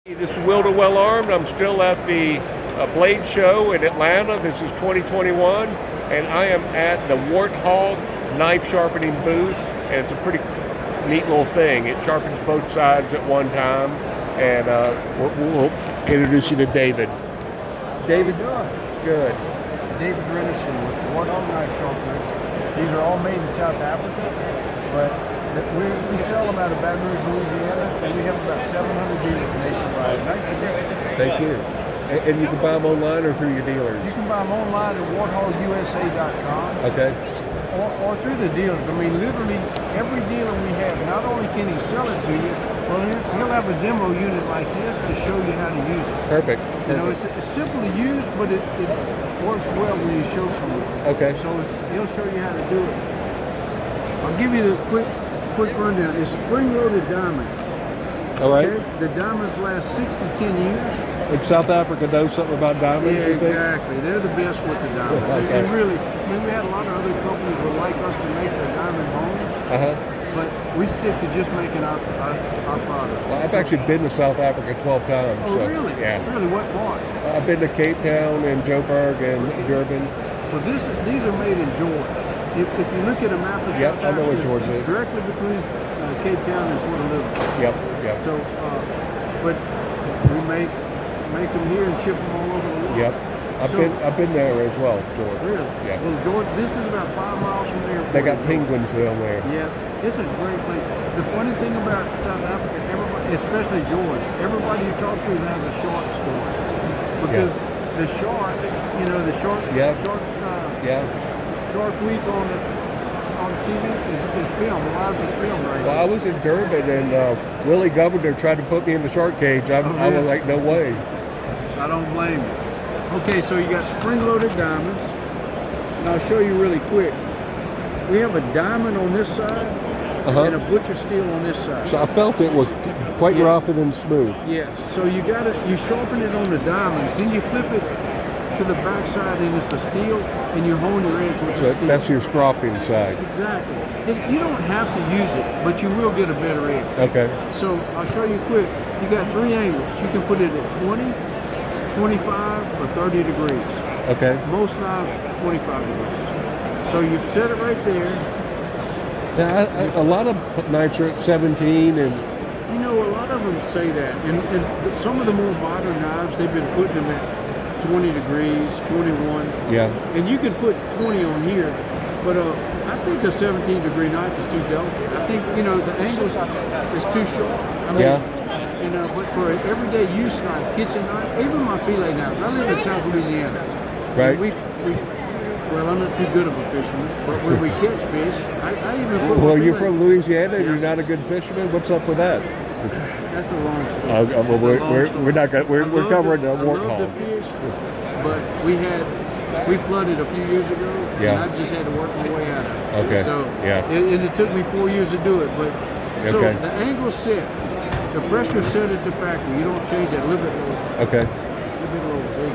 This is Wilder Well Armed. I'm still at the Blade Show in Atlanta. This is 2021, and I am at the Warthog knife sharpening booth, and it's a pretty neat little thing. It sharpens both sides at one time, and we'll introduce you to David. David, good. David Renison with Warthog knife sharpeners. These are all made in South Africa, but we sell them out of Baton Rouge, Louisiana, and we have about 700 dealers nationwide. Nice to meet you. Thank you. And you can buy them online or through your dealers? You can buy them online at warthogusa.com. Okay. Or through the dealers. I mean, literally, every dealer we have, not only can he sell it to you, well, he'll have a demo unit like this to show you how to use it. Perfect. You know, it's simple to use, but it works well when you show someone. Okay. So he'll show you how to do it. I'll give you the quick rundown. It's spring-loaded diamonds. All right. Okay? The diamonds last 6 to 10 years. And South Africa knows something about diamonds, Yeah, you think? exactly. They're the best with the diamonds. Okay. And really, I mean, we had a lot of other companies would like us to make their diamond homes, but we stick to just making our product. Well, I've actually been to South Africa 12 times. Oh, so, really? Yeah. Really? What part? I've been to Cape Town and Joburg and Durban. Well, these are made in George. If you look at a map of Yep, South I know Africa, where George is. it's directly between Cape Town and Port Elizabeth. Yep. So, but we make them here and ship them all over the world. Yep. I've been there as well, George. Really? Yeah. Well, George, this is about 5 miles from the airport. They got penguins down there. Yeah, it's a great place. The funny thing about South Africa, everybody, especially George, everybody you talk to has a shark story. Because the sharks, you know, the shark week on the TV is filmed. A lot of it's filmed right now. Well, I was in Durban and Willie Governor tried to put me in the shark cage. I was like, no way. I don't blame you. Okay, so you got spring-loaded diamonds, and I'll show you really quick. We have a diamond on this side and a butcher steel on this side. So I felt it was quite rough and smooth. Yeah, so you sharpen it on the diamonds, then you flip it to the back side and it's a steel, and you hone your edge with the steel. That's your stropping side. Exactly. You don't have to use it, but you will get a better edge. Okay. So I'll show you quick. You got 3 angles. You can put it at 20, 25, or 30 degrees. Okay. Most knives, 25 degrees. So you set it right there. Now, a lot of knives are at 17 and... You know, a lot of them say that. And some of the more modern knives, they've been putting them at 20 degrees, 21. Yeah. And you can put 20 on here, but I think a 17-degree knife is too delicate. I think, you know, the angles is too short. I mean, you know, but for an everyday use knife, kitchen knife, even my fillet knife, I live in South Louisiana. Right. Well, I'm not too good of a fisherman, but when we catch fish, I even put Well, you're from Louisiana and you're not a good fisherman? What's up with that? That's a long story. Well, we're not going. We're covering the Warthog. I love the fish, but we flooded a few years ago, and I just had to work my way out of it. Okay. So and it took me 4 years to do it, but so the angle set, the pressure set at the factory. You don't change that. A little bit lower. Okay. A little bit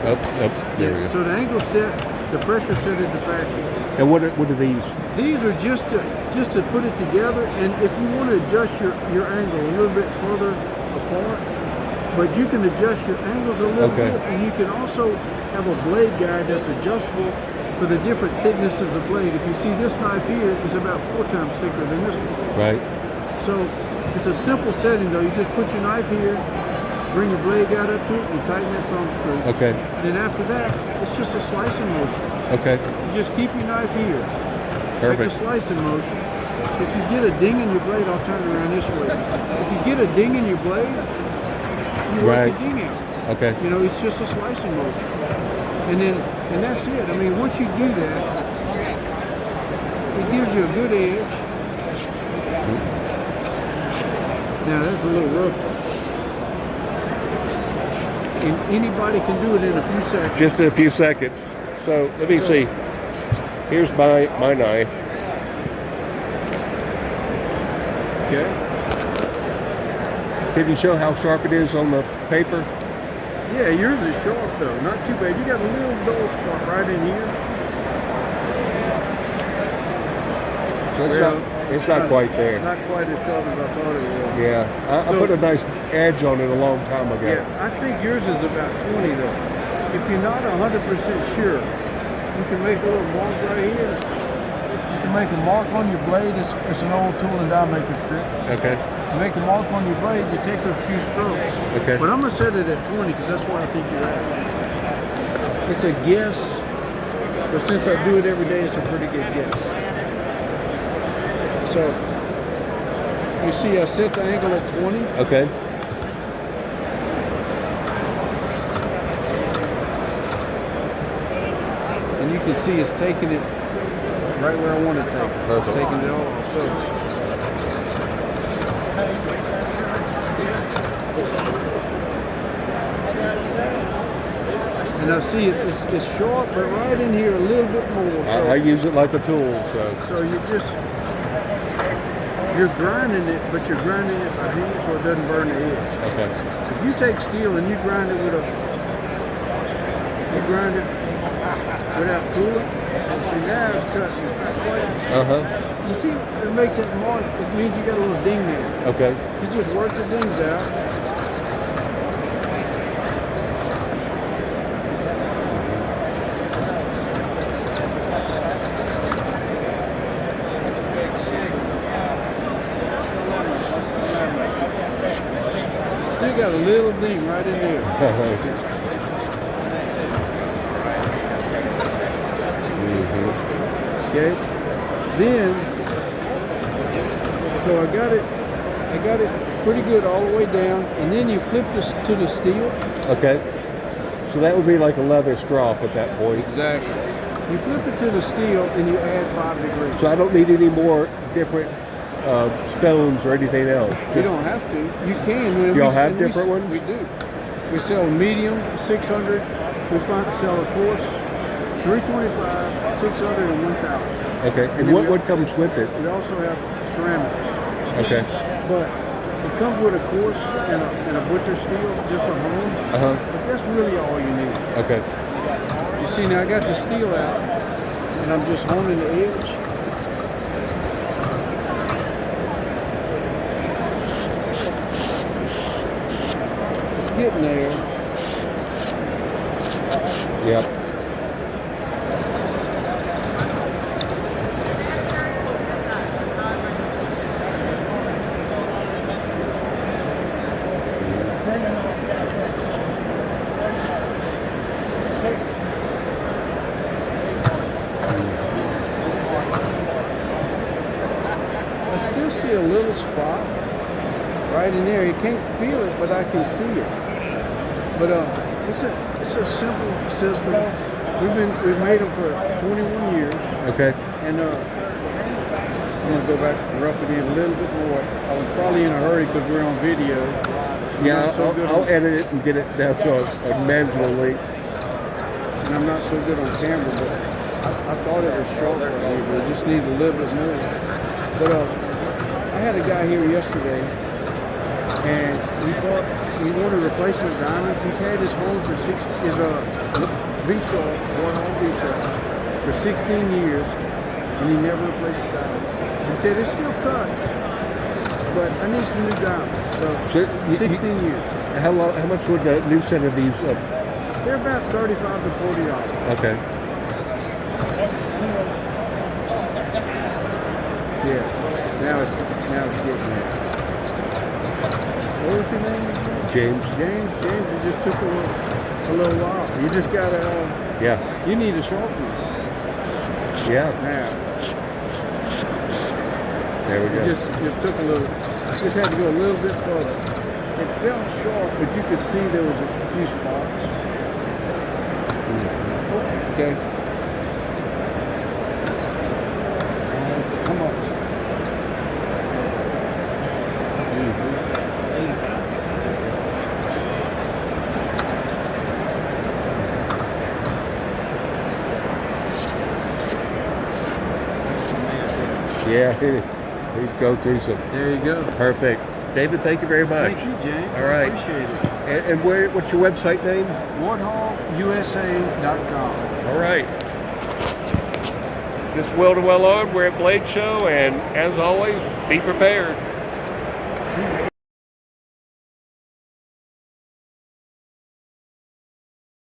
lower. There we go. So the angle set, the pressure set at the factory. And what are these? These are just to put it together, and if you want to adjust your angle a little bit further apart, but you can adjust your angles a little bit, and you can also have a blade guide that's adjustable for the different thicknesses of blade. If you see this knife here is about 4 times thicker than this one. Right. So it's a simple setting though. You just put your knife here, bring your blade guide up to it, you tighten that thumb screw. Okay. Then after that, it's just a slicing motion. Okay. You just keep your knife here. Perfect. Make a slicing motion. If you get a ding in your blade, I'll turn it around this way. If you get a ding in your blade, you work the ding out. Okay. You know, it's just a slicing motion. And that's it. I mean, once you do that, it gives you a good edge. Now that's a little rough. And anybody can do it in a few seconds. Just in a few seconds. So let me see. Here's my knife. Okay. Can you show how sharp it is on the paper? Yeah, yours is sharp though, not too bad. You got a little dull spot right in here. So It's not quite there. Not quite as sharp as I thought it was. Yeah, I put a nice edge on it a long time ago. Yeah, I think yours is about 20 though. If you're not 100% sure, you can make a little mark right here. You can make a mark on your blade. It's an old tool and die maker strip. Okay. You make a mark on your blade, you take a few strokes. Okay. But I'm going to set it at 20 because that's where I think you're at. It's a guess, but since I do it every day, it's a pretty good guess. So, you see I set the angle at 20. Okay. And you can see it's taking it right where I want to take it. Perfect. It's taking it all off. So, and I see it's short, but right in here a little bit more. So, I use it like a tool, so you're grinding it, but you're grinding it by hand so it doesn't burn the edge. Okay. If you take steel and you grind it without coolant, see now it's cutting. You see, it makes it mark. It means you got a little ding there. Okay. You just work the dings out. Still got a little ding right in there. Okay. Then, so I got it pretty good all the way down, and then you flip this to the steel. Okay. So that would be like a leather strop at that point. Exactly. You flip it to the steel and you add 5 degrees. So I don't need any more different stones or anything else. You don't have to. You can. Do y'all have different ones? We do. We sell medium, 600. We sell a coarse, 325, 600, and 1,000. Okay. And what comes with it? We also have ceramics. Okay. But it comes with a coarse and a butcher steel, just a hone. But that's really all you need. Okay. You see, now I got the steel out, and I'm just honing the edge. It's getting there. Yep. I still see a little spot right in there. You can't feel it, but I can see it. But it's a simple system. We've made them for 21 years. Okay. And I'm gonna go back and rough it in a little bit more. I was probably in a hurry because we're on video. Yeah, I'll edit it and get it down to a manageable length. And I'm not so good on camera, but I thought it was sharp right here, but it just needed a little bit more. But I had a guy here yesterday, and he wanted replacement diamonds. He's had his home for V-Sharp, Warthog V-Sharp, for 16 years, and he never replaced the diamonds. He said it still cuts, but I need some new diamonds. So 16 years. How much would a new set of these? They're about $35 to $40. Okay. Yeah. Now it's getting there. What was your name again? James. James, it just took a little while. You just gotta. Yeah. You need a sharpener. Yeah. Now. There we go. It just took a little. Just had to go a little bit further. It felt sharp, but you could see there was a few spots. Okay. How much? Yeah, please go through some. There you go. Perfect. David, thank you very much. Thank you, James. All right. I appreciate it. And what's your website name? WarthogUSA.com. All right. This is Will to Well On. We're at Blade Show, and as always, be prepared.